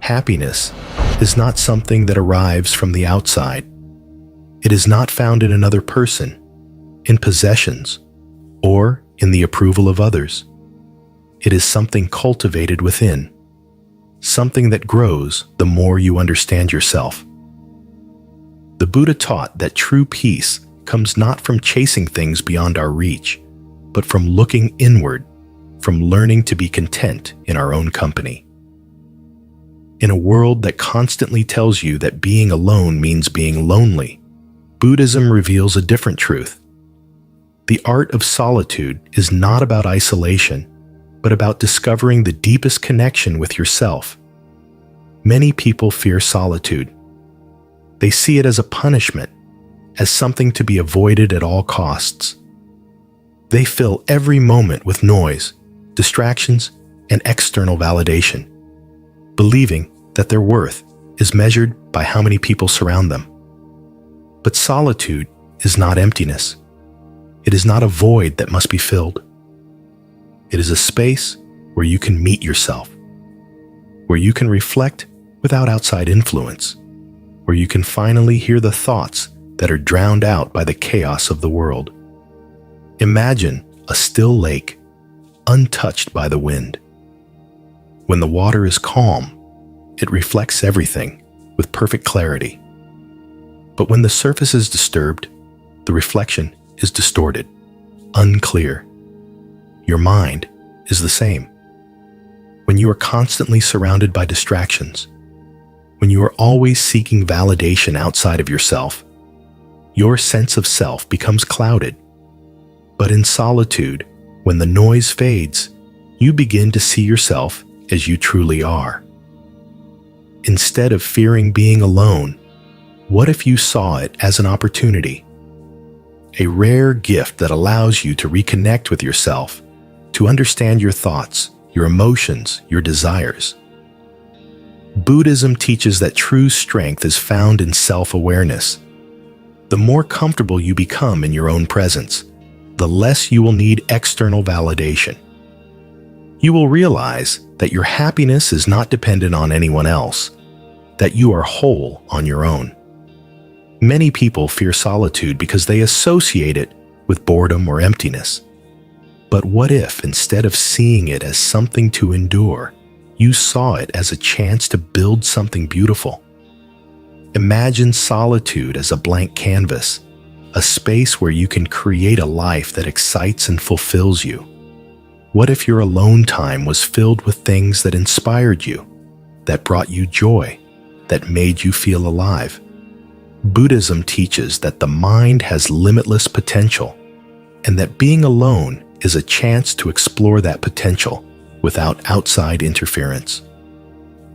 Happiness is not something that arrives from the outside. It is not found in another person, in possessions, or in the approval of others. It is something cultivated within, something that grows the more you understand yourself. The Buddha taught that true peace comes not from chasing things beyond our reach, but from looking inward, from learning to be content in our own company. In a world that constantly tells you that being alone means being lonely, Buddhism reveals a different truth. The art of solitude is not about isolation, but about discovering the deepest connection with yourself. Many people fear solitude. They see it as a punishment, as something to be avoided at all costs. They fill every moment with noise, distractions, and external validation, believing that their worth is measured by how many people surround them. But solitude is not emptiness. It is not a void that must be filled. It is a space where you can meet yourself, where you can reflect without outside influence, where you can finally hear the thoughts that are drowned out by the chaos of the world. Imagine a still lake, untouched by the wind. When the water is calm, it reflects everything with perfect clarity. But when the surface is disturbed, the reflection is distorted, unclear. Your mind is the same. When you are constantly surrounded by distractions, when you are always seeking validation outside of yourself, your sense of self becomes clouded. But in solitude, when the noise fades, you begin to see yourself as you truly are. Instead of fearing being alone, what if you saw it as an opportunity? A rare gift that allows you to reconnect with yourself, to understand your thoughts, your emotions, your desires. Buddhism teaches that true strength is found in self-awareness. The more comfortable you become in your own presence, the less you will need external validation. You will realize that your happiness is not dependent on anyone else, that you are whole on your own. Many people fear solitude because they associate it with boredom or emptiness. But what if, instead of seeing it as something to endure, you saw it as a chance to build something beautiful? Imagine solitude as a blank canvas, a space where you can create a life that excites and fulfills you. What if your alone time was filled with things that inspired you, that brought you joy, that made you feel alive? Buddhism teaches that the mind has limitless potential, and that being alone is a chance to explore that potential without outside interference.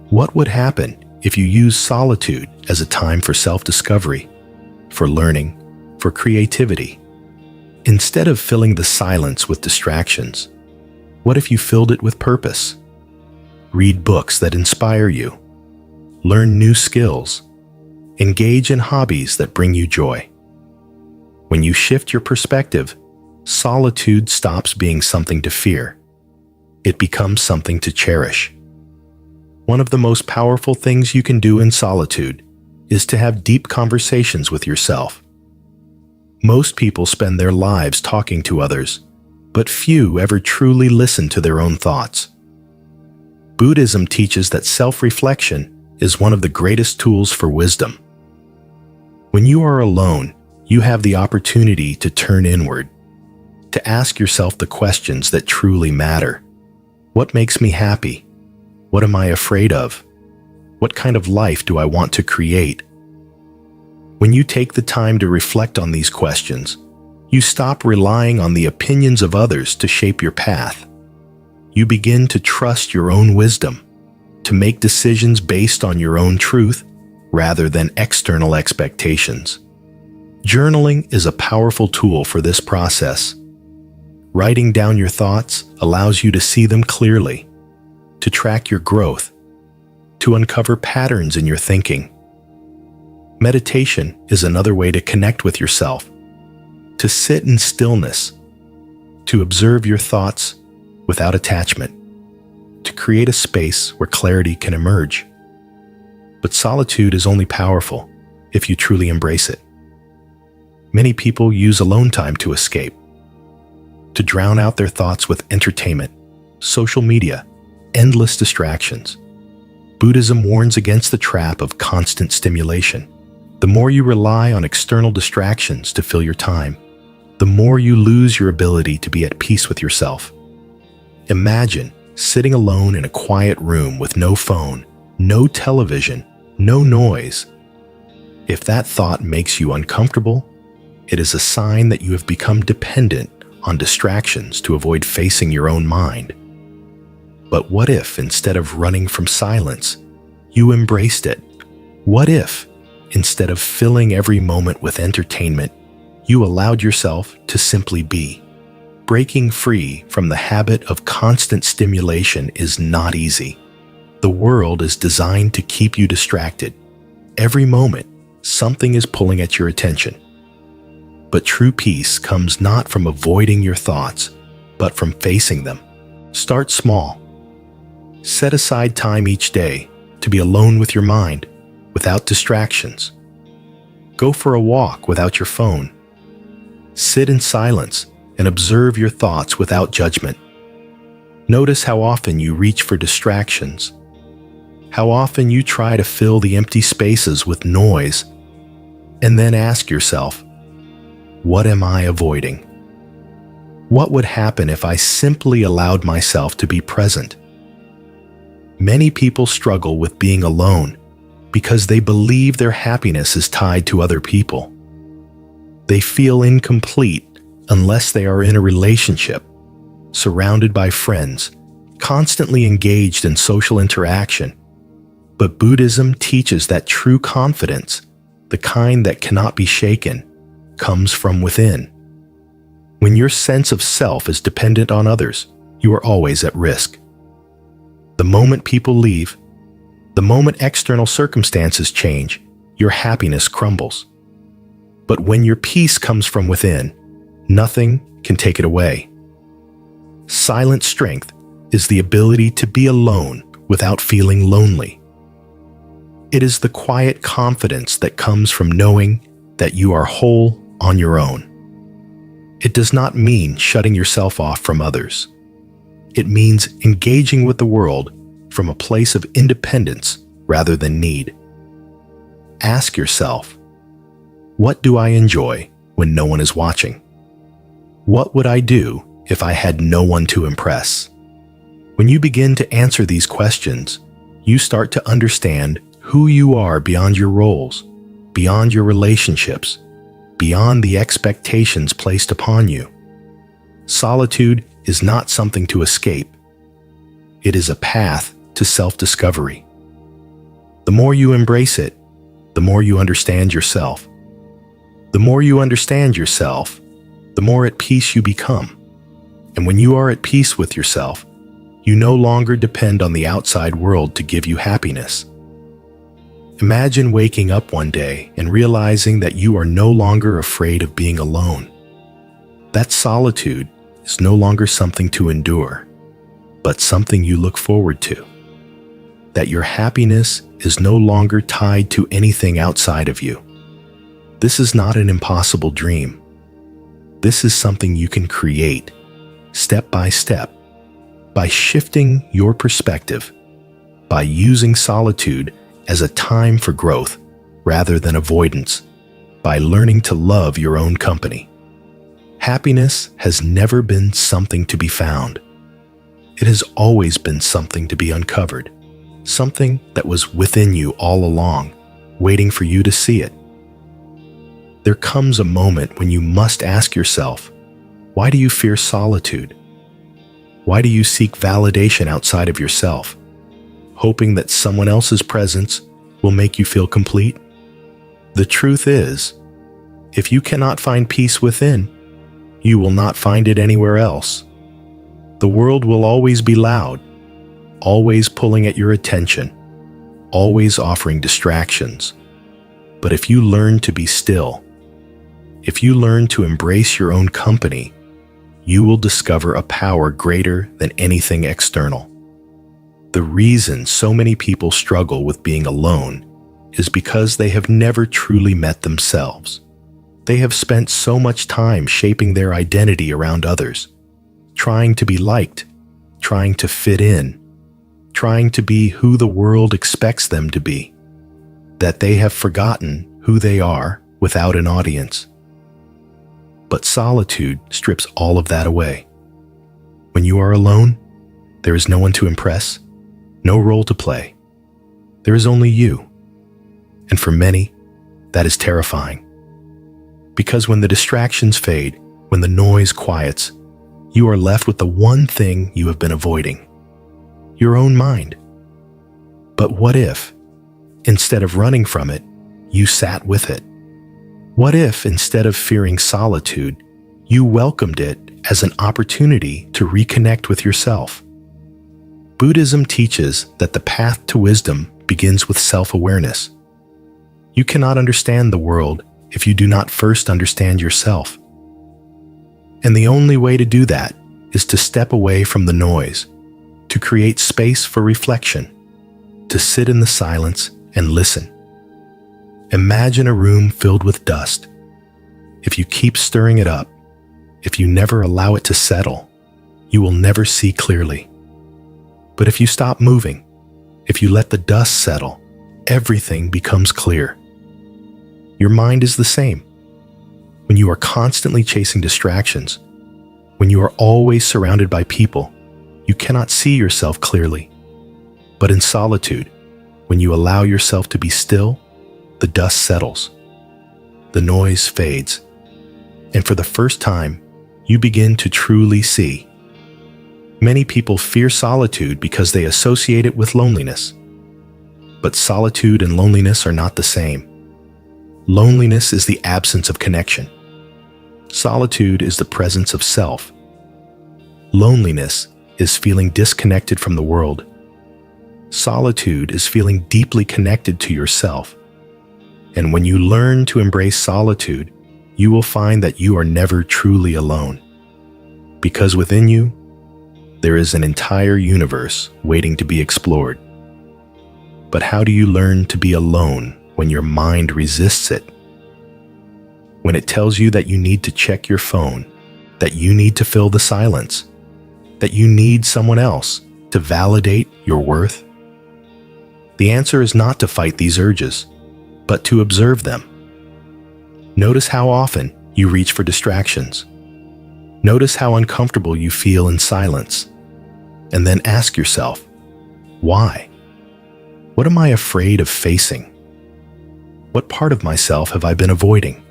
What would happen if you use solitude as a time for self-discovery, for learning, for creativity? Instead of filling the silence with distractions, what if you filled it with purpose? Read books that inspire you, learn new skills, engage in hobbies that bring you joy. When you shift your perspective, solitude stops being something to fear. It becomes something to cherish. One of the most powerful things you can do in solitude is to have deep conversations with yourself. Most people spend their lives talking to others, but few ever truly listen to their own thoughts. Buddhism teaches that self-reflection is one of the greatest tools for wisdom. When you are alone, you have the opportunity to turn inward, to ask yourself the questions that truly matter. What makes me happy? What am I afraid of? What kind of life do I want to create? When you take the time to reflect on these questions, you stop relying on the opinions of others to shape your path. You begin to trust your own wisdom, to make decisions based on your own truth rather than external expectations. Journaling is a powerful tool for this process. Writing down your thoughts allows you to see them clearly, to track your growth, to uncover patterns in your thinking. Meditation is another way to connect with yourself, to sit in stillness, to observe your thoughts without attachment, to create a space where clarity can emerge. But solitude is only powerful if you truly embrace it. Many people use alone time to escape, to drown out their thoughts with entertainment, social media, endless distractions. Buddhism warns against the trap of constant stimulation. The more you rely on external distractions to fill your time, the more you lose your ability to be at peace with yourself. Imagine sitting alone in a quiet room with no phone, no television, no noise. If that thought makes you uncomfortable, it is a sign that you have become dependent on distractions to avoid facing your own mind. But what if, instead of running from silence, you embraced it? What if, instead of filling every moment with entertainment, you allowed yourself to simply be? Breaking free from the habit of constant stimulation is not easy. The world is designed to keep you distracted. Every moment, something is pulling at your attention. But true peace comes not from avoiding your thoughts, but from facing them. Start small. Set aside time each day to be alone with your mind, without distractions. Go for a walk without your phone. Sit in silence and observe your thoughts without judgment. Notice how often you reach for distractions, how often you try to fill the empty spaces with noise, and then ask yourself, what am I avoiding? What would happen if I simply allowed myself to be present? Many people struggle with being alone because they believe their happiness is tied to other people. They feel incomplete unless they are in a relationship, surrounded by friends, constantly engaged in social interaction. But Buddhism teaches that true confidence, the kind that cannot be shaken, comes from within. When your sense of self is dependent on others, you are always at risk. The moment people leave, the moment external circumstances change, your happiness crumbles. But when your peace comes from within, nothing can take it away. Silent strength is the ability to be alone without feeling lonely. It is the quiet confidence that comes from knowing that you are whole on your own. It does not mean shutting yourself off from others. It means engaging with the world from a place of independence rather than need. Ask yourself, what do I enjoy when no one is watching? What would I do if I had no one to impress? When you begin to answer these questions, you start to understand who you are beyond your roles, beyond your relationships, beyond the expectations placed upon you. Solitude is not something to escape. It is a path to self-discovery. The more you embrace it, the more you understand yourself. The more you understand yourself, the more at peace you become. And when you are at peace with yourself, you no longer depend on the outside world to give you happiness. Imagine waking up one day and realizing that you are no longer afraid of being alone. That solitude is no longer something to endure, but something you look forward to. That your happiness is no longer tied to anything outside of you. This is not an impossible dream. This is something you can create, step by step, by shifting your perspective, by using solitude as a time for growth rather than avoidance, by learning to love your own company. Happiness has never been something to be found. It has always been something to be uncovered, something that was within you all along, waiting for you to see it. There comes a moment when you must ask yourself, why do you fear solitude? Why do you seek validation outside of yourself, hoping that someone else's presence will make you feel complete? The truth is, if you cannot find peace within, you will not find it anywhere else. The world will always be loud, always pulling at your attention, always offering distractions. But if you learn to be still, if you learn to embrace your own company, you will discover a power greater than anything external. The reason so many people struggle with being alone is because they have never truly met themselves. They have spent so much time shaping their identity around others, trying to be liked, trying to fit in, trying to be who the world expects them to be, that they have forgotten who they are without an audience. But solitude strips all of that away. When you are alone, there is no one to impress, no role to play. There is only you. And for many, that is terrifying. Because when the distractions fade, when the noise quiets, you are left with the one thing you have been avoiding: your own mind. But what if, instead of running from it, you sat with it? What if, instead of fearing solitude, you welcomed it as an opportunity to reconnect with yourself? Buddhism teaches that the path to wisdom begins with self-awareness. You cannot understand the world if you do not first understand yourself. And the only way to do that is to step away from the noise, to create space for reflection, to sit in the silence and listen. Imagine a room filled with dust. If you keep stirring it up, if you never allow it to settle, you will never see clearly. But if you stop moving, if you let the dust settle, everything becomes clear. Your mind is the same. When you are constantly chasing distractions, when you are always surrounded by people, you cannot see yourself clearly. But in solitude, when you allow yourself to be still, the dust settles, the noise fades, and for the first time, you begin to truly see. Many people fear solitude because they associate it with loneliness. But solitude and loneliness are not the same. Loneliness is the absence of connection. Solitude is the presence of self. Loneliness is feeling disconnected from the world. Solitude is feeling deeply connected to yourself. And when you learn to embrace solitude, you will find that you are never truly alone. Because within you, there is an entire universe waiting to be explored. But how do you learn to be alone when your mind resists it? When it tells you that you need to check your phone, that you need to fill the silence, that you need someone else to validate your worth? The answer is not to fight these urges, but to observe them. Notice how often you reach for distractions. Notice how uncomfortable you feel in silence. And then ask yourself, why? What am I afraid of facing? What part of myself have I been avoiding?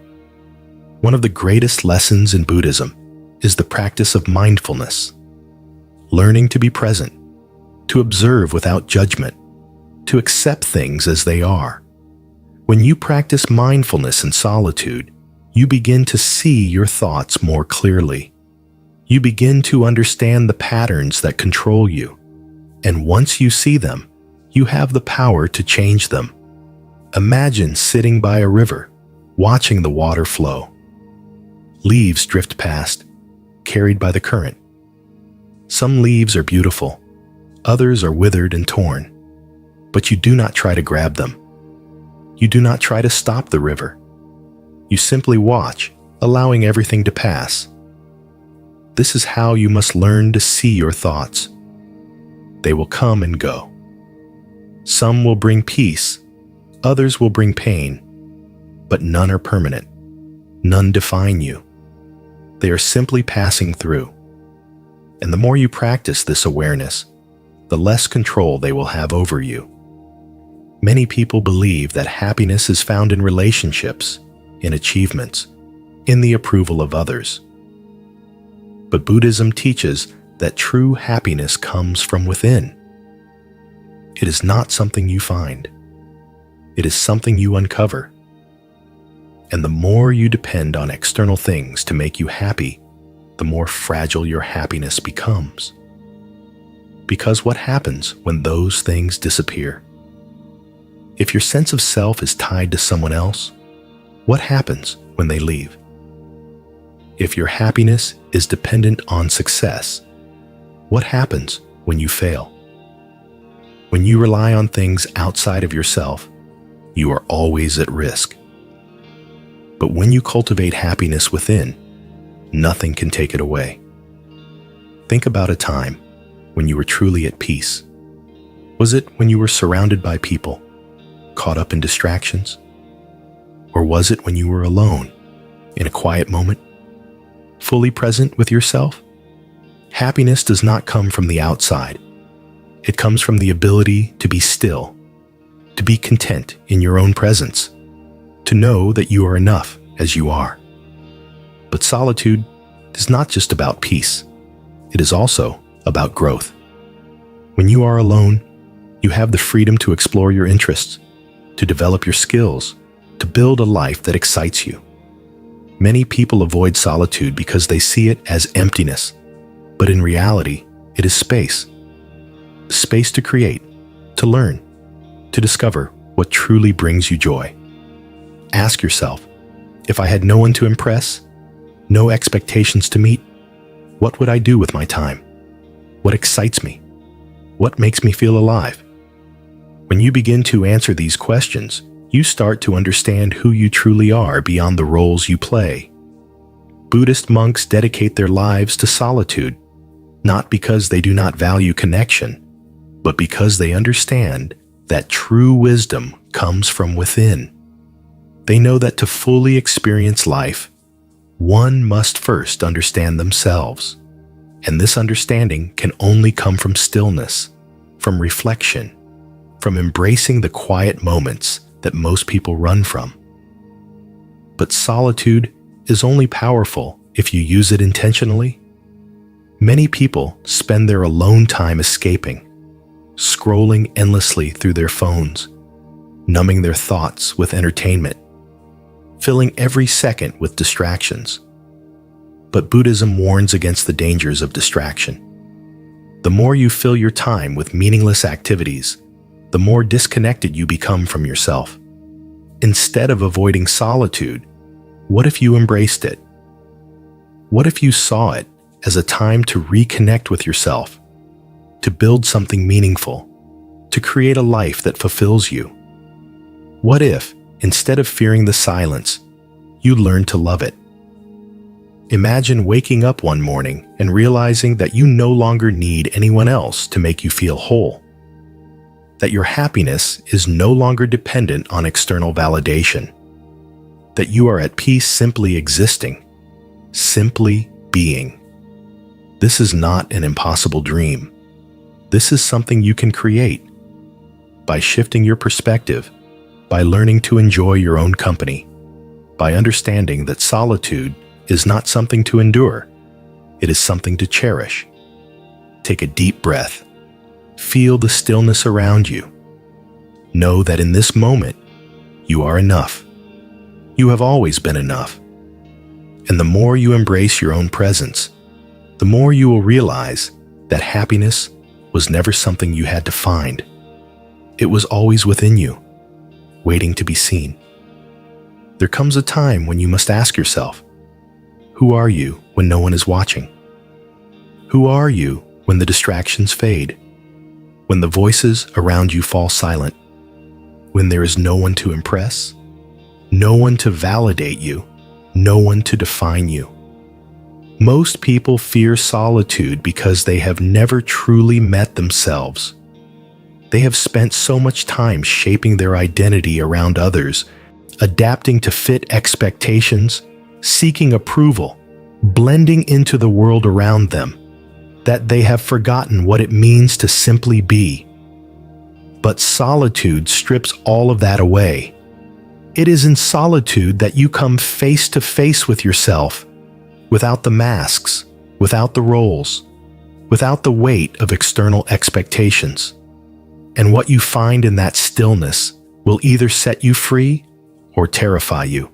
One of the greatest lessons in Buddhism is the practice of mindfulness. Learning to be present, to observe without judgment, to accept things as they are. When you practice mindfulness in solitude, you begin to see your thoughts more clearly. You begin to understand the patterns that control you. And once you see them, you have the power to change them. Imagine sitting by a river, watching the water flow. Leaves drift past, carried by the current. Some leaves are beautiful, others are withered and torn. But you do not try to grab them. You do not try to stop the river. You simply watch, allowing everything to pass. This is how you must learn to see your thoughts. They will come and go. Some will bring peace, others will bring pain, but none are permanent. None define you. They are simply passing through. And the more you practice this awareness, the less control they will have over you. Many people believe that happiness is found in relationships, in achievements, in the approval of others. But Buddhism teaches that true happiness comes from within. It is not something you find. It is something you uncover. And the more you depend on external things to make you happy, the more fragile your happiness becomes. Because what happens when those things disappear? If your sense of self is tied to someone else, what happens when they leave? If your happiness is dependent on success, what happens when you fail? When you rely on things outside of yourself, you are always at risk. But when you cultivate happiness within, nothing can take it away. Think about a time when you were truly at peace. Was it when you were surrounded by people, caught up in distractions? Or was it when you were alone, in a quiet moment, fully present with yourself? Happiness does not come from the outside. It comes from the ability to be still, to be content in your own presence, to know that you are enough as you are. But solitude is not just about peace. It is also about growth. When you are alone, you have the freedom to explore your interests, to develop your skills, to build a life that excites you. Many people avoid solitude because they see it as emptiness, but in reality, it is space. Space to create, to learn, to discover what truly brings you joy. Ask yourself, if I had no one to impress, no expectations to meet, what would I do with my time? What excites me? What makes me feel alive? When you begin to answer these questions, you start to understand who you truly are beyond the roles you play. Buddhist monks dedicate their lives to solitude, not because they do not value connection, but because they understand that true wisdom comes from within. They know that to fully experience life, one must first understand themselves, and this understanding can only come from stillness, from reflection, from embracing the quiet moments that most people run from. But solitude is only powerful if you use it intentionally. Many people spend their alone time escaping, scrolling endlessly through their phones, numbing their thoughts with entertainment, filling every second with distractions. But Buddhism warns against the dangers of distraction. The more you fill your time with meaningless activities, the more disconnected you become from yourself. Instead of avoiding solitude, what if you embraced it? What if you saw it as a time to reconnect with yourself, to build something meaningful, to create a life that fulfills you? What if, instead of fearing the silence, you learned to love it? Imagine waking up one morning and realizing that you no longer need anyone else to make you feel whole, that your happiness is no longer dependent on external validation, that you are at peace simply existing, simply being. This is not an impossible dream. This is something you can create by shifting your perspective, by learning to enjoy your own company, by understanding that solitude is not something to endure. It is something to cherish. Take a deep breath. Feel the stillness around you. Know that in this moment, you are enough. You have always been enough. And the more you embrace your own presence, the more you will realize that happiness was never something you had to find. It was always within you, waiting to be seen. There comes a time when you must ask yourself, who are you when no one is watching? Who are you when the distractions fade? When the voices around you fall silent? When there is no one to impress? No one to validate you? No one to define you? Most people fear solitude because they have never truly met themselves. They have spent so much time shaping their identity around others, adapting to fit expectations, seeking approval, blending into the world around them, that they have forgotten what it means to simply be. But solitude strips all of that away. It is in solitude that you come face to face with yourself, without the masks, without the roles, without the weight of external expectations. And what you find in that stillness will either set you free or terrify you.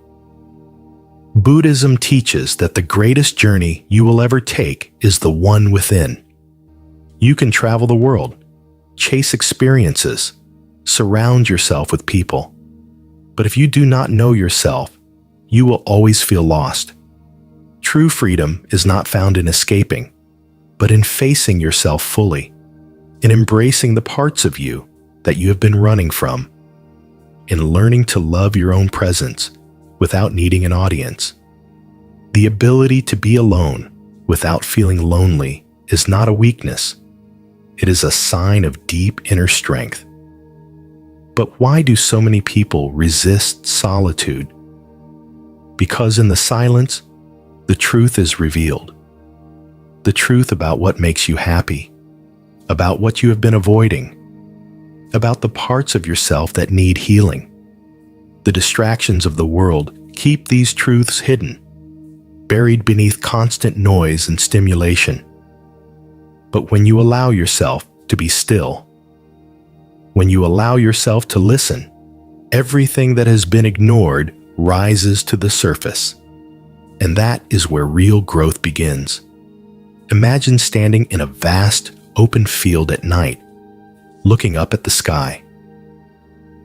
Buddhism teaches that the greatest journey you will ever take is the one within. You can travel the world, chase experiences, surround yourself with people. But if you do not know yourself, you will always feel lost. True freedom is not found in escaping, but in facing yourself fully, in embracing the parts of you that you have been running from, in learning to love your own presence without needing an audience. The ability to be alone without feeling lonely is not a weakness. It is a sign of deep inner strength. But why do so many people resist solitude? Because in the silence, the truth is revealed. The truth about what makes you happy, about what you have been avoiding, about the parts of yourself that need healing. The distractions of the world keep these truths hidden, buried beneath constant noise and stimulation. But when you allow yourself to be still, when you allow yourself to listen, everything that has been ignored rises to the surface. And that is where real growth begins. Imagine standing in a vast, open field at night, looking up at the sky.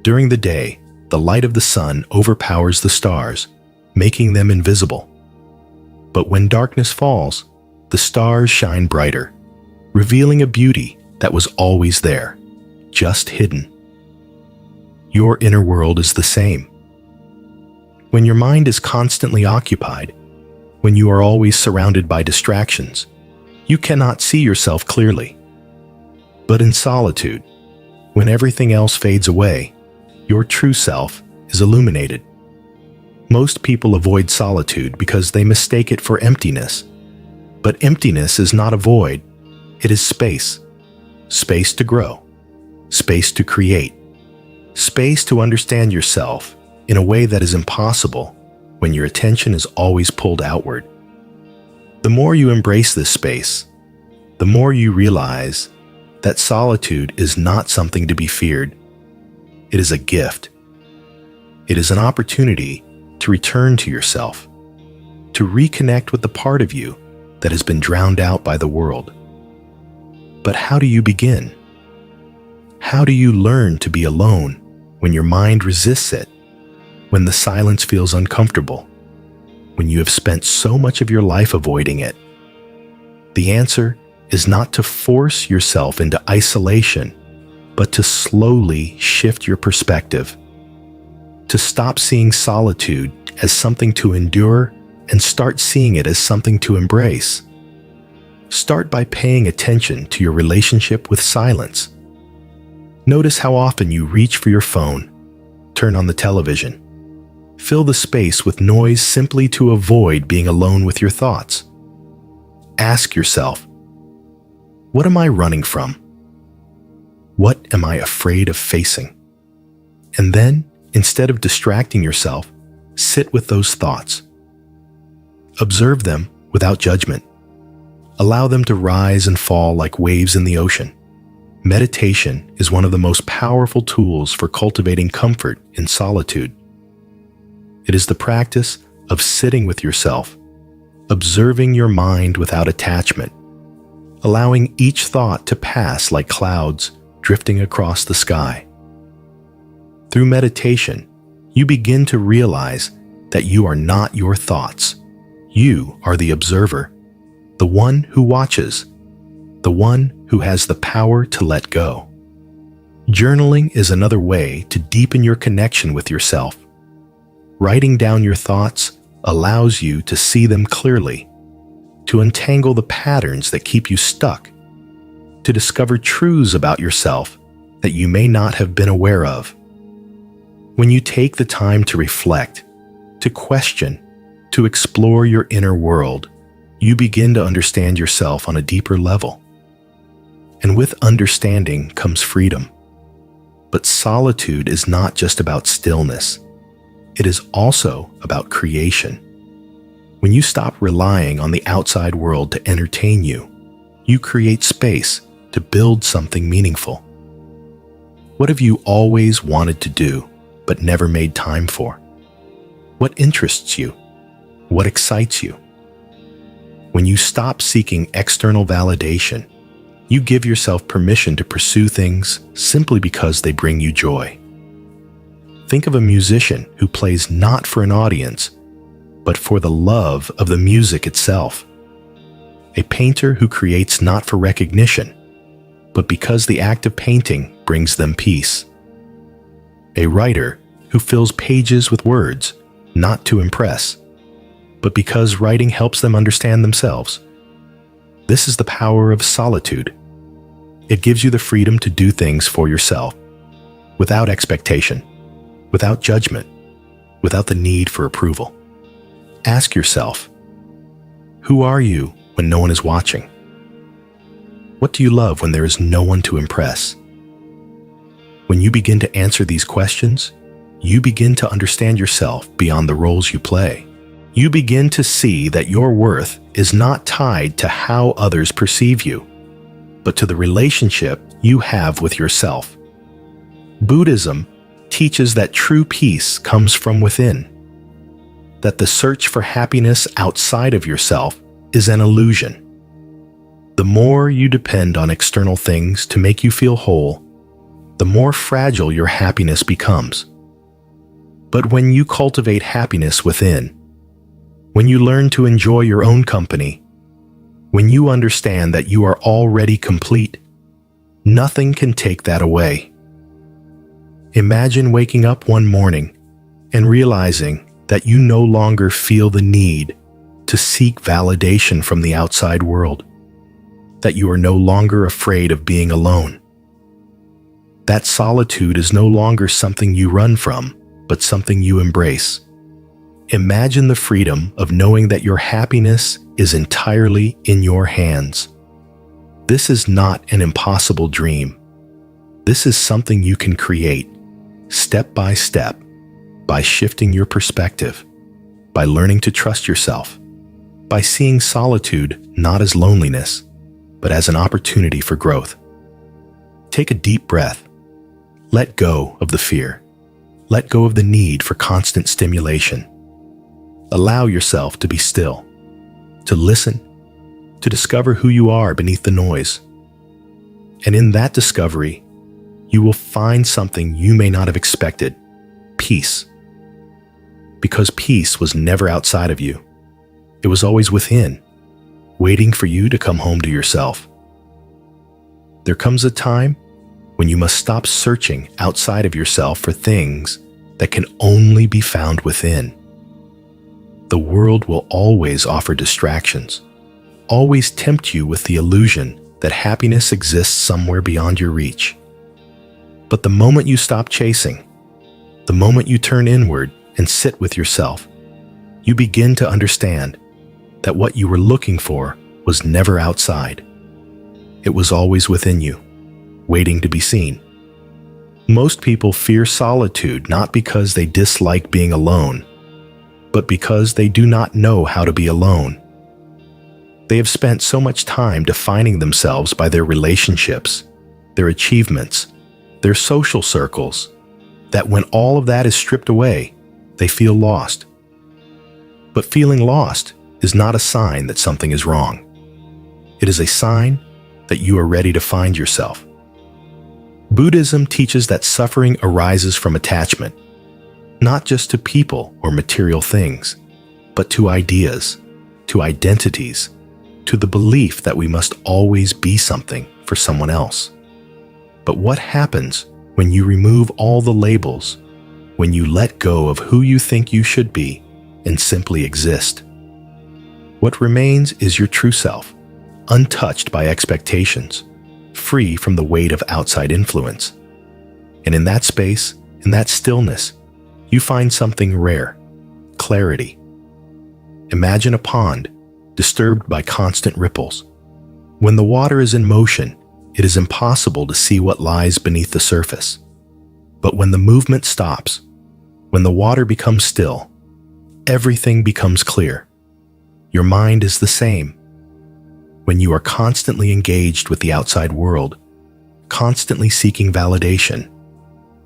During the day, the light of the sun overpowers the stars, making them invisible. But when darkness falls, the stars shine brighter, revealing a beauty that was always there, just hidden. Your inner world is the same. When your mind is constantly occupied, when you are always surrounded by distractions, you cannot see yourself clearly. But in solitude, when everything else fades away, your true self is illuminated. Most people avoid solitude because they mistake it for emptiness. But emptiness is not a void. It is space. Space to grow. Space to create. Space to understand yourself in a way that is impossible when your attention is always pulled outward. The more you embrace this space, the more you realize that solitude is not something to be feared. It is a gift. It is an opportunity to return to yourself, to reconnect with the part of you that has been drowned out by the world. But how do you begin? How do you learn to be alone when your mind resists it, when the silence feels uncomfortable, when you have spent so much of your life avoiding it? The answer is not to force yourself into isolation, but to slowly shift your perspective, to stop seeing solitude as something to endure and start seeing it as something to embrace. Start by paying attention to your relationship with silence. Notice how often you reach for your phone, turn on the television, fill the space with noise simply to avoid being alone with your thoughts. Ask yourself, what am I running from? What am I afraid of facing? And then, instead of distracting yourself, sit with those thoughts. Observe them without judgment. Allow them to rise and fall like waves in the ocean. Meditation is one of the most powerful tools for cultivating comfort in solitude. It is the practice of sitting with yourself, observing your mind without attachment, allowing each thought to pass like clouds drifting across the sky. Through meditation, you begin to realize that you are not your thoughts. You are the observer, the one who watches, the one who has the power to let go. Journaling is another way to deepen your connection with yourself. Writing down your thoughts allows you to see them clearly, to untangle the patterns that keep you stuck, to discover truths about yourself that you may not have been aware of. When you take the time to reflect, to question, to explore your inner world, you begin to understand yourself on a deeper level. And with understanding comes freedom. But solitude is not just about stillness. It is also about creation. When you stop relying on the outside world to entertain you, you create space to build something meaningful. What have you always wanted to do, but never made time for? What interests you? What excites you? When you stop seeking external validation, you give yourself permission to pursue things simply because they bring you joy. Think of a musician who plays not for an audience, but for the love of the music itself. A painter who creates not for recognition, but because the act of painting brings them peace. A writer who fills pages with words, not to impress, but because writing helps them understand themselves. This is the power of solitude. It gives you the freedom to do things for yourself, without expectation, without judgment, without the need for approval. Ask yourself, who are you when no one is watching? What do you love when there is no one to impress? When you begin to answer these questions, you begin to understand yourself beyond the roles you play. You begin to see that your worth is not tied to how others perceive you, but to the relationship you have with yourself. Buddhism teaches that true peace comes from within, that the search for happiness outside of yourself is an illusion. The more you depend on external things to make you feel whole, the more fragile your happiness becomes. But when you cultivate happiness within, when you learn to enjoy your own company, when you understand that you are already complete, nothing can take that away. Imagine waking up one morning and realizing that you no longer feel the need to seek validation from the outside world, that you are no longer afraid of being alone. That solitude is no longer something you run from, but something you embrace. Imagine the freedom of knowing that your happiness is entirely in your hands. This is not an impossible dream. This is something you can create, step by step, by shifting your perspective, by learning to trust yourself, by seeing solitude not as loneliness, but as an opportunity for growth. Take a deep breath. Let go of the fear. Let go of the need for constant stimulation. Allow yourself to be still, to listen, to discover who you are beneath the noise. And in that discovery, you will find something you may not have expected: peace. Because peace was never outside of you. It was always within, waiting for you to come home to yourself. There comes a time when you must stop searching outside of yourself for things that can only be found within. The world will always offer distractions, always tempt you with the illusion that happiness exists somewhere beyond your reach. But the moment you stop chasing, the moment you turn inward and sit with yourself, you begin to understand that what you were looking for was never outside. It was always within you, waiting to be seen. Most people fear solitude not because they dislike being alone, but because they do not know how to be alone. They have spent so much time defining themselves by their relationships, their achievements, their social circles, that when all of that is stripped away, they feel lost. But feeling lost is not a sign that something is wrong. It is a sign that you are ready to find yourself. Buddhism teaches that suffering arises from attachment, not just to people or material things, but to ideas, to identities, to the belief that we must always be something for someone else. But what happens when you remove all the labels, when you let go of who you think you should be and simply exist? What remains is your true self, untouched by expectations, free from the weight of outside influence. And in that space, in that stillness, you find something rare: clarity. Imagine a pond disturbed by constant ripples. When the water is in motion, it is impossible to see what lies beneath the surface. But when the movement stops, when the water becomes still, everything becomes clear. Your mind is the same. When you are constantly engaged with the outside world, constantly seeking validation,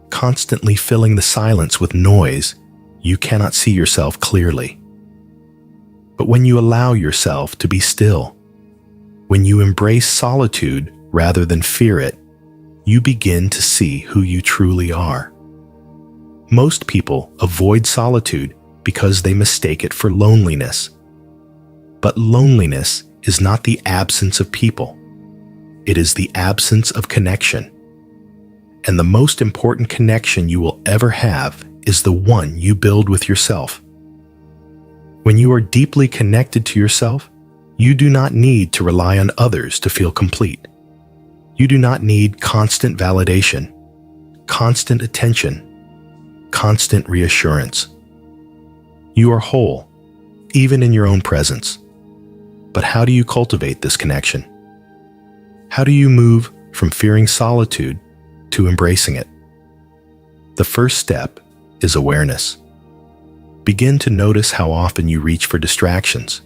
constantly filling the silence with noise, you cannot see yourself clearly. But when you allow yourself to be still, when you embrace solitude rather than fear it, you begin to see who you truly are. Most people avoid solitude because they mistake it for loneliness. But loneliness is not the absence of people. It is the absence of connection. And the most important connection you will ever have is the one you build with yourself. When you are deeply connected to yourself, you do not need to rely on others to feel complete. You do not need constant validation, constant attention, constant reassurance. You are whole, even in your own presence. But how do you cultivate this connection? How do you move from fearing solitude to embracing it? The first step is awareness. Begin to notice how often you reach for distractions.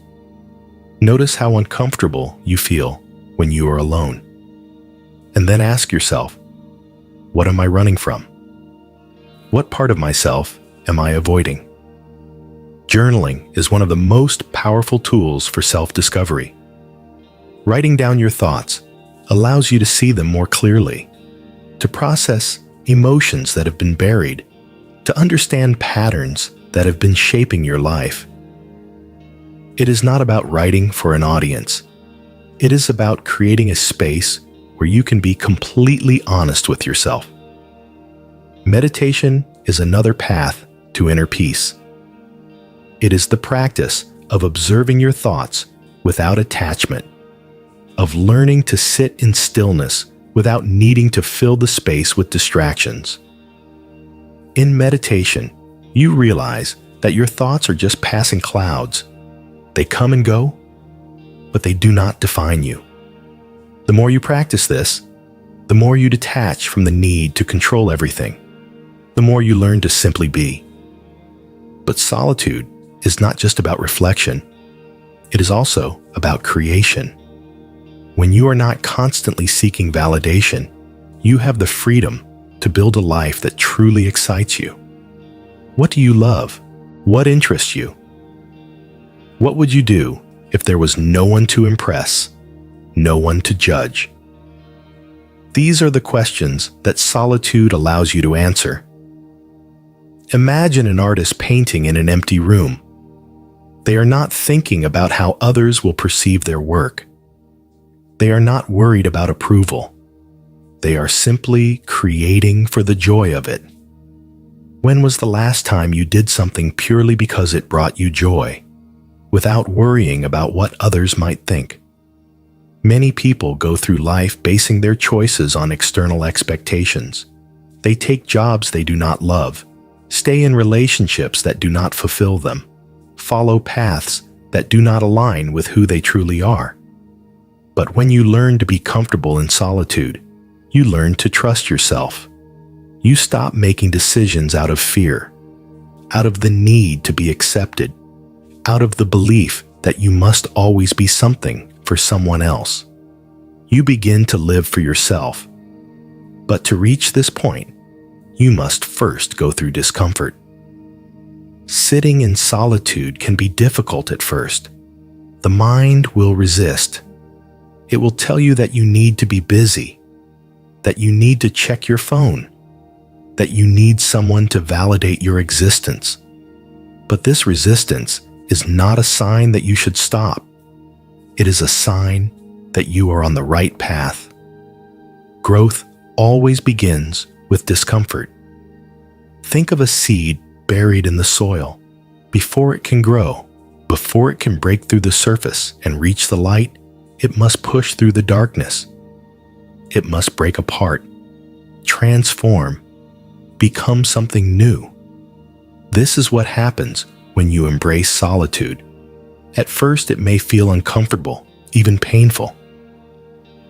Notice how uncomfortable you feel when you are alone. And then ask yourself, what am I running from? What part of myself am I avoiding? Journaling is one of the most powerful tools for self-discovery. Writing down your thoughts allows you to see them more clearly, to process emotions that have been buried, to understand patterns that have been shaping your life. It is not about writing for an audience. It is about creating a space where you can be completely honest with yourself. Meditation is another path to inner peace. It is the practice of observing your thoughts without attachment, of learning to sit in stillness without needing to fill the space with distractions. In meditation, you realize that your thoughts are just passing clouds. They come and go, but they do not define you. The more you practice this, the more you detach from the need to control everything, the more you learn to simply be. But solitude is not just about reflection. It is also about creation. When you are not constantly seeking validation, you have the freedom to build a life that truly excites you. What do you love? What interests you? What would you do if there was no one to impress, no one to judge? These are the questions that solitude allows you to answer. Imagine an artist painting in an empty room. They are not thinking about how others will perceive their work. They are not worried about approval. They are simply creating for the joy of it. When was the last time you did something purely because it brought you joy, without worrying about what others might think? Many people go through life basing their choices on external expectations. They take jobs they do not love, stay in relationships that do not fulfill them, follow paths that do not align with who they truly are. But when you learn to be comfortable in solitude, you learn to trust yourself. You stop making decisions out of fear, out of the need to be accepted, out of the belief that you must always be something for someone else. You begin to live for yourself. But to reach this point, you must first go through discomfort. Sitting in solitude can be difficult at first. The mind will resist. It will tell you that you need to be busy, that you need to check your phone, that you need someone to validate your existence. But this resistance is not a sign that you should stop. It is a sign that you are on the right path. Growth always begins with discomfort. Think of a seed buried in the soil. Before it can grow, before it can break through the surface and reach the light, it must push through the darkness. It must break apart, transform, become something new. This is what happens when you embrace solitude. At first, it may feel uncomfortable, even painful.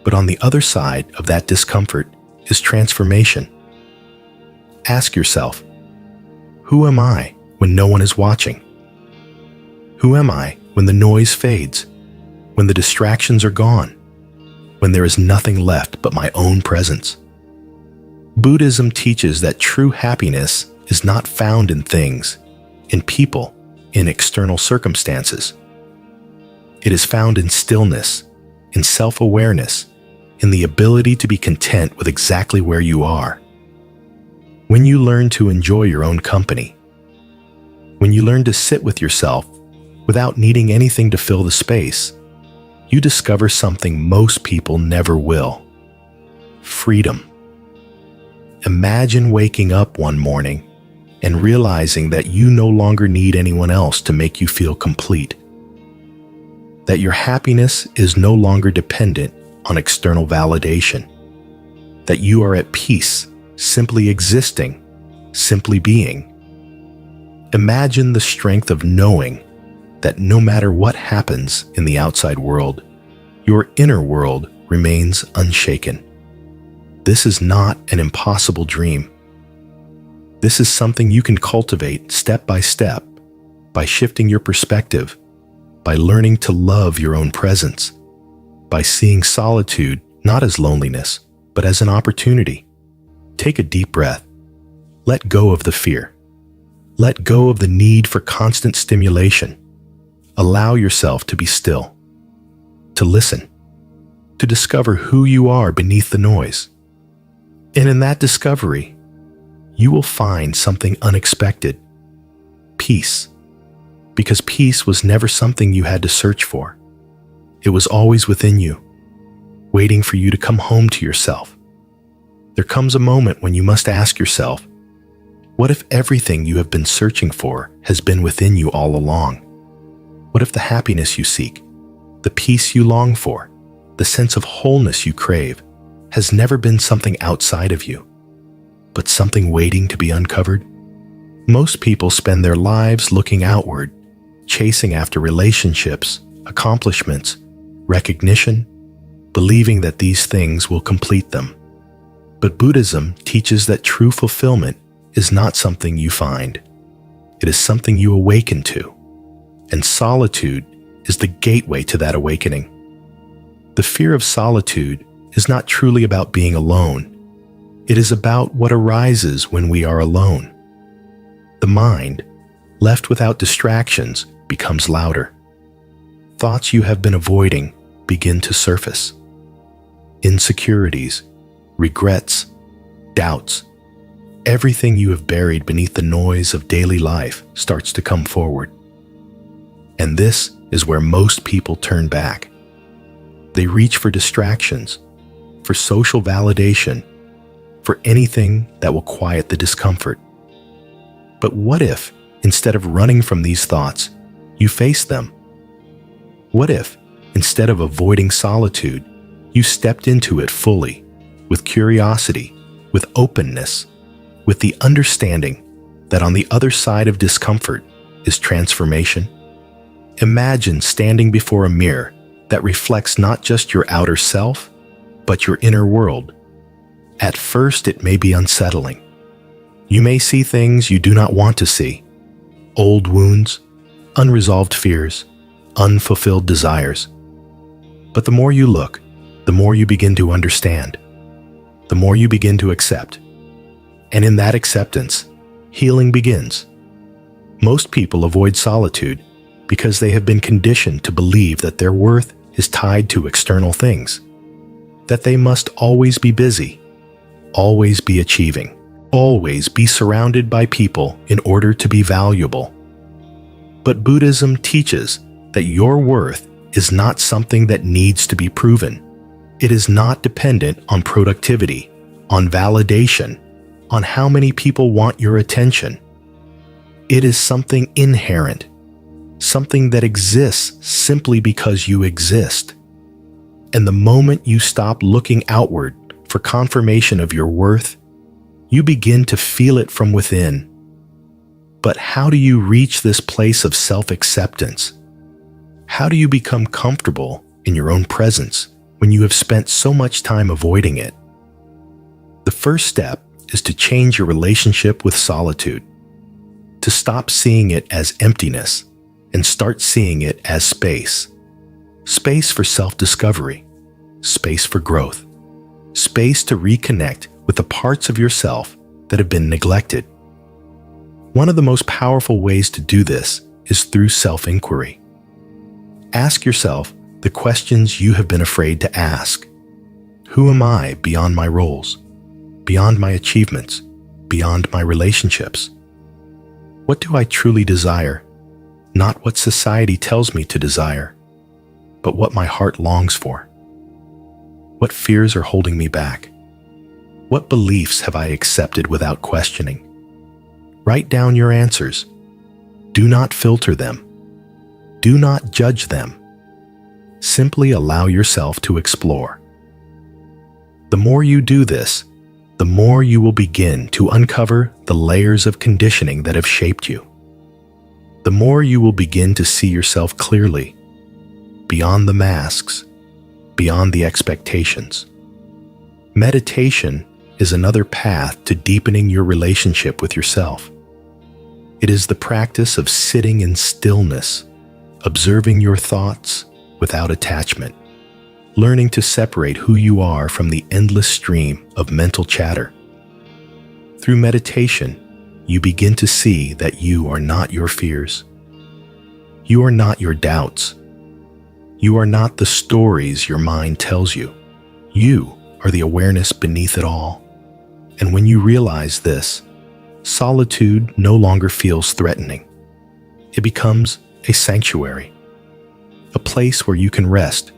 But on the other side of that discomfort is transformation. Ask yourself, who am I when no one is watching? Who am I when the noise fades? When the distractions are gone? When there is nothing left but my own presence? Buddhism teaches that true happiness is not found in things, in people, in external circumstances. It is found in stillness, in self-awareness, in the ability to be content with exactly where you are. When you learn to enjoy your own company, when you learn to sit with yourself without needing anything to fill the space, you discover something most people never will: freedom. Imagine waking up one morning and realizing that you no longer need anyone else to make you feel complete. That your happiness is no longer dependent on external validation. That you are at peace, simply existing, simply being. Imagine the strength of knowing that no matter what happens in the outside world, your inner world remains unshaken. This is not an impossible dream. This is something you can cultivate step by step, by shifting your perspective, by learning to love your own presence, by seeing solitude not as loneliness, but as an opportunity. Take a deep breath. Let go of the fear. Let go of the need for constant stimulation. Allow yourself to be still, to listen, to discover who you are beneath the noise. And in that discovery, you will find something unexpected. Peace. Because peace was never something you had to search for. It was always within you, waiting for you to come home to yourself. There comes a moment when you must ask yourself, what if everything you have been searching for has been within you all along? What if the happiness you seek, the peace you long for, the sense of wholeness you crave, has never been something outside of you, but something waiting to be uncovered? Most people spend their lives looking outward, chasing after relationships, accomplishments, recognition, believing that these things will complete them. But Buddhism teaches that true fulfillment is not something you find. It is something you awaken to, and solitude is the gateway to that awakening. The fear of solitude is not truly about being alone. It is about what arises when we are alone. The mind, left without distractions, becomes louder. Thoughts you have been avoiding begin to surface. Insecurities, regrets, doubts, everything you have buried beneath the noise of daily life starts to come forward. And this is where most people turn back. They reach for distractions, for social validation, for anything that will quiet the discomfort. But what if, instead of running from these thoughts, you face them? What if, instead of avoiding solitude, you stepped into it fully, with curiosity, with openness, with the understanding that on the other side of discomfort is transformation? Imagine standing before a mirror that reflects not just your outer self, but your inner world. At first, it may be unsettling. You may see things you do not want to see, old wounds, unresolved fears, unfulfilled desires. But the more you look, the more you begin to understand, the more you begin to accept. And in that acceptance, healing begins. Most people avoid solitude because they have been conditioned to believe that their worth is tied to external things, that they must always be busy, always be achieving, always be surrounded by people in order to be valuable. But Buddhism teaches that your worth is not something that needs to be proven. It is not dependent on productivity, on validation, on how many people want your attention. It is something inherent, something that exists simply because you exist. And the moment you stop looking outward for confirmation of your worth, you begin to feel it from within. But how do you reach this place of self-acceptance? How do you become comfortable in your own presence when you have spent so much time avoiding it? The first step is to change your relationship with solitude, to stop seeing it as emptiness and start seeing it as space. Space for self-discovery, space for growth, space to reconnect with the parts of yourself that have been neglected. One of the most powerful ways to do this is through self-inquiry. Ask yourself the questions you have been afraid to ask. Who am I beyond my roles, beyond my achievements, beyond my relationships? What do I truly desire? Not what society tells me to desire, but what my heart longs for. What fears are holding me back? What beliefs have I accepted without questioning? Write down your answers. Do not filter them. Do not judge them. Simply allow yourself to explore. The more you do this, the more you will begin to uncover the layers of conditioning that have shaped you. The more you will begin to see yourself clearly, beyond the masks, beyond the expectations. Meditation is another path to deepening your relationship with yourself. It is the practice of sitting in stillness, observing your thoughts without attachment, learning to separate who you are from the endless stream of mental chatter. Through meditation, you begin to see that you are not your fears. You are not your doubts. You are not the stories your mind tells you. You are the awareness beneath it all. And when you realize this, solitude no longer feels threatening. It becomes a sanctuary, a place where you can rest,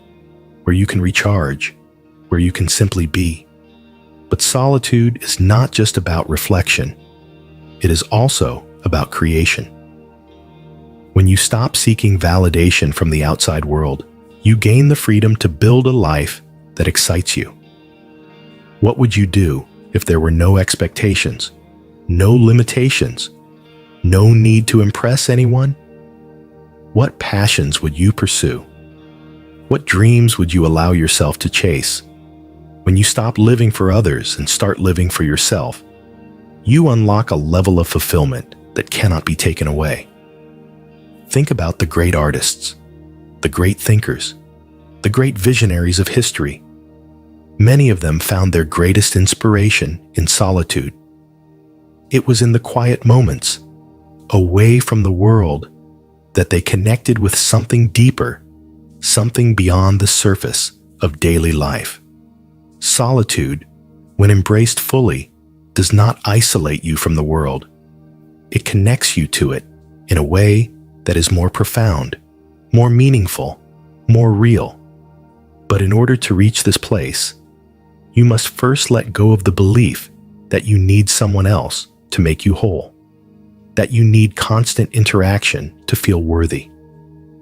where you can recharge, where you can simply be. But solitude is not just about reflection. It is also about creation. When you stop seeking validation from the outside world, you gain the freedom to build a life that excites you. What would you do if there were no expectations, no limitations, no need to impress anyone? What passions would you pursue? What dreams would you allow yourself to chase? When you stop living for others and start living for yourself, you unlock a level of fulfillment that cannot be taken away. Think about the great artists, the great thinkers, the great visionaries of history. Many of them found their greatest inspiration in solitude. It was in the quiet moments, away from the world, that they connected with something deeper, something beyond the surface of daily life. Solitude, when embraced fully, does not isolate you from the world. It connects you to it in a way that is more profound, more meaningful, more real. But in order to reach this place, you must first let go of the belief that you need someone else to make you whole, that you need constant interaction to feel worthy,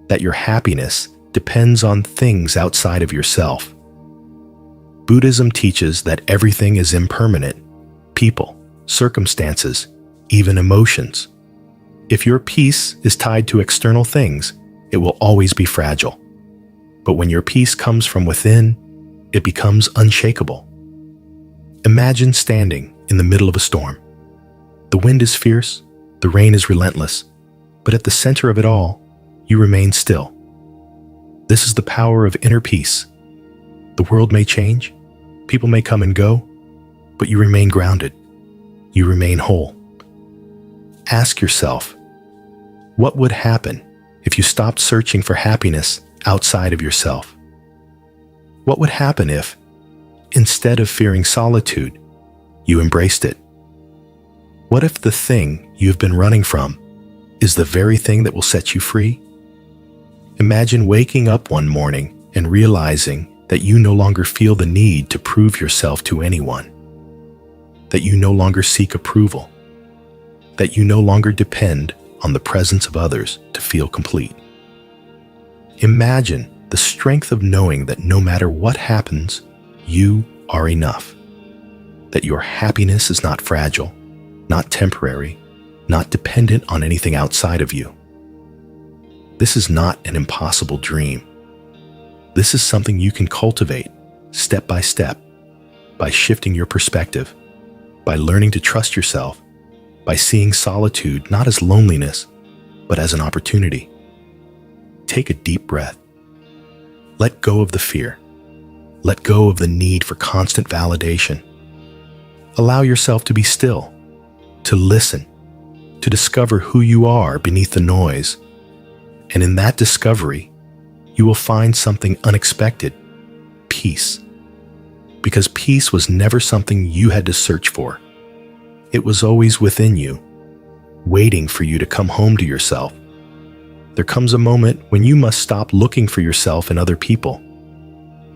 that your happiness depends on things outside of yourself. Buddhism teaches that everything is impermanent: people, circumstances, even emotions. If your peace is tied to external things, it will always be fragile. But when your peace comes from within, it becomes unshakable. Imagine standing in the middle of a storm. The wind is fierce, the rain is relentless, but at the center of it all, you remain still. This is the power of inner peace. The world may change, people may come and go, but you remain grounded. You remain whole. Ask yourself, what would happen if you stopped searching for happiness outside of yourself? What would happen if, instead of fearing solitude, you embraced it? What if the thing you've been running from is the very thing that will set you free? Imagine waking up one morning and realizing that you no longer feel the need to prove yourself to anyone, that you no longer seek approval, that you no longer depend on the presence of others to feel complete. Imagine the strength of knowing that no matter what happens, you are enough, that your happiness is not fragile, not temporary, not dependent on anything outside of you. This is not an impossible dream. This is something you can cultivate step by step, by shifting your perspective, by learning to trust yourself, by seeing solitude not as loneliness, but as an opportunity. Take a deep breath. Let go of the fear. Let go of the need for constant validation. Allow yourself to be still, to listen, to discover who you are beneath the noise. And in that discovery, you will find something unexpected: peace. Because peace was never something you had to search for. It was always within you, waiting for you to come home to yourself. There comes a moment when you must stop looking for yourself in other people.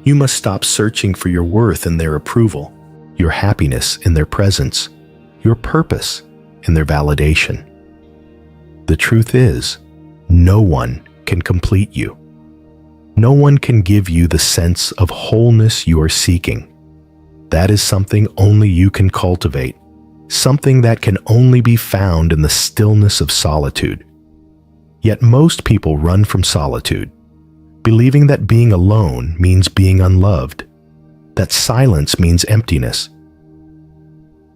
You must stop searching for your worth in their approval, your happiness in their presence, your purpose in their validation. The truth is, no one can complete you. No one can give you the sense of wholeness you are seeking. That is something only you can cultivate, something that can only be found in the stillness of solitude. Yet most people run from solitude, believing that being alone means being unloved, that silence means emptiness.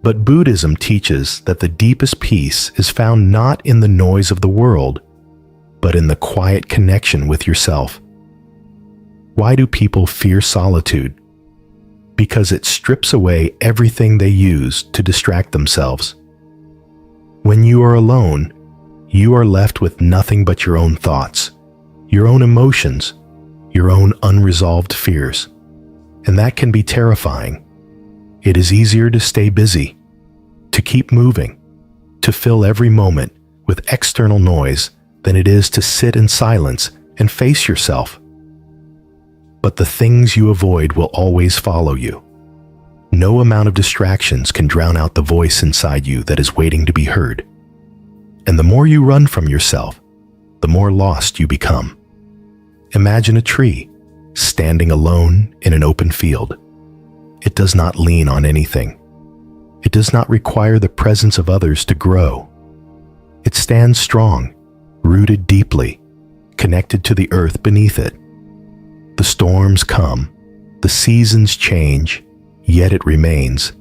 But Buddhism teaches that the deepest peace is found not in the noise of the world, but in the quiet connection with yourself. Why do people fear solitude? Because it strips away everything they use to distract themselves. When you are alone, you are left with nothing but your own thoughts, your own emotions, your own unresolved fears. And that can be terrifying. It is easier to stay busy, to keep moving, to fill every moment with external noise than it is to sit in silence and face yourself. But the things you avoid will always follow you. No amount of distractions can drown out the voice inside you that is waiting to be heard. And the more you run from yourself, the more lost you become. Imagine a tree standing alone in an open field. It does not lean on anything. It does not require the presence of others to grow. It stands strong, rooted deeply, connected to the earth beneath it. The storms come, the seasons change, yet it remains.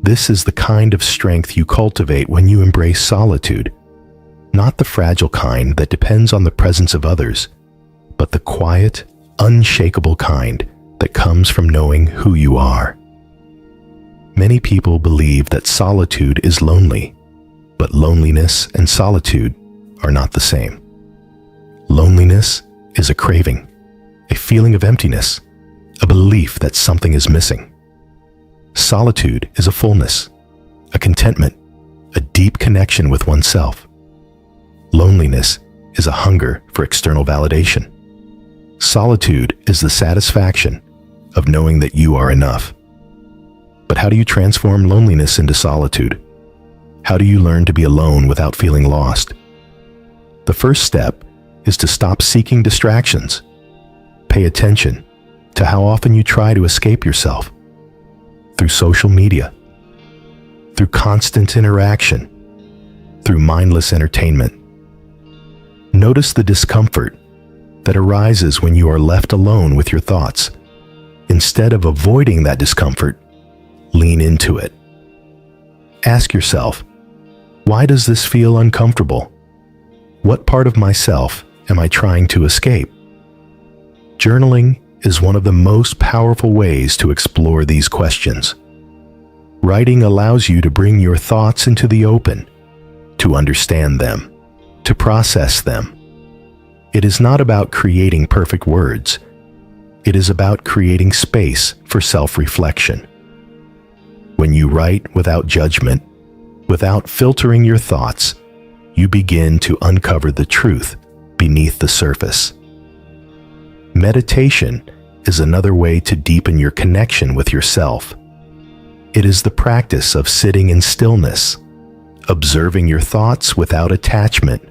This is the kind of strength you cultivate when you embrace solitude, not the fragile kind that depends on the presence of others, but the quiet, unshakable kind that comes from knowing who you are. Many people believe that solitude is lonely, but loneliness and solitude are not the same. Loneliness is a craving, a feeling of emptiness, a belief that something is missing. Solitude is a fullness, a contentment, a deep connection with oneself. Loneliness is a hunger for external validation. Solitude is the satisfaction of knowing that you are enough. But how do you transform loneliness into solitude? How do you learn to be alone without feeling lost? The first step is to stop seeking distractions. Pay attention to how often you try to escape yourself. Through social media, through constant interaction, through mindless entertainment. Notice the discomfort that arises when you are left alone with your thoughts. Instead of avoiding that discomfort, lean into it. Ask yourself, why does this feel uncomfortable? What part of myself am I trying to escape? Journaling is one of the most powerful ways to explore these questions. Writing allows you to bring your thoughts into the open, to understand them, to process them. It is not about creating perfect words. It is about creating space for self-reflection. When you write without judgment, without filtering your thoughts, you begin to uncover the truth beneath the surface. Meditation is another way to deepen your connection with yourself. It is the practice of sitting in stillness, observing your thoughts without attachment,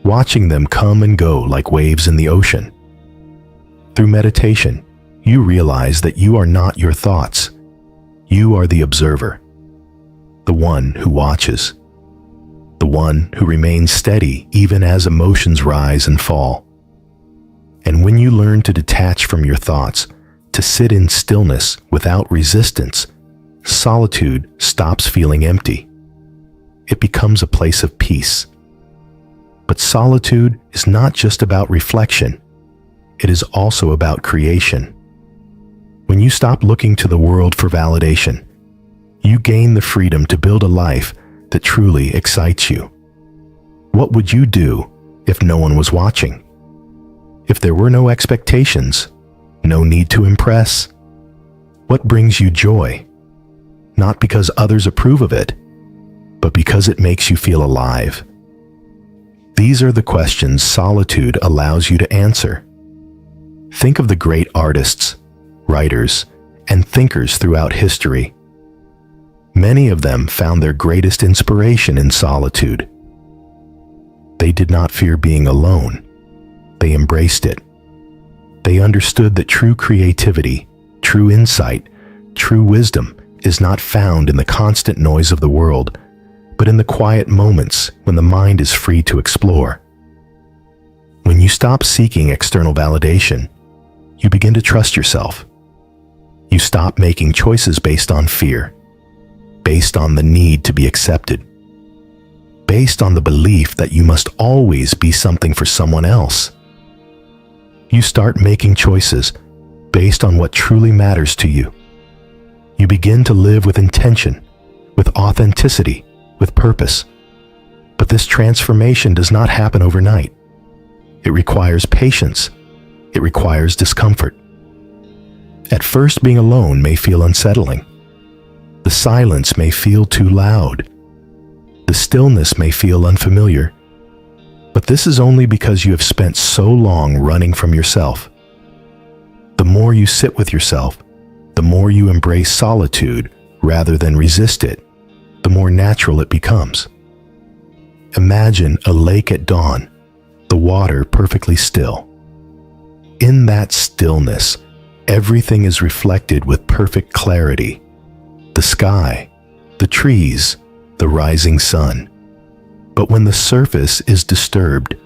watching them come and go like waves in the ocean. Through meditation, you realize that you are not your thoughts. You are the observer, the one who watches, the one who remains steady even as emotions rise and fall. And when you learn to detach from your thoughts, to sit in stillness without resistance, solitude stops feeling empty. It becomes a place of peace. But solitude is not just about reflection. It is also about creation. When you stop looking to the world for validation, you gain the freedom to build a life that truly excites you. What would you do if no one was watching? If there were no expectations, no need to impress? What brings you joy? Not because others approve of it, but because it makes you feel alive. These are the questions solitude allows you to answer. Think of the great artists, writers, and thinkers throughout history. Many of them found their greatest inspiration in solitude. They did not fear being alone. They embraced it. They understood that true creativity, true insight, true wisdom is not found in the constant noise of the world, but in the quiet moments when the mind is free to explore. When you stop seeking external validation, you begin to trust yourself. You stop making choices based on fear, based on the need to be accepted, based on the belief that you must always be something for someone else. You start making choices based on what truly matters to you. You begin to live with intention, with authenticity, with purpose. But this transformation does not happen overnight. It requires patience. It requires discomfort. At first, being alone may feel unsettling. The silence may feel too loud. The stillness may feel unfamiliar. But this is only because you have spent so long running from yourself. The more you sit with yourself, the more you embrace solitude rather than resist it, the more natural it becomes. Imagine a lake at dawn, the water perfectly still. In that stillness, everything is reflected with perfect clarity. The sky, the trees, the rising sun. But when the surface is disturbed,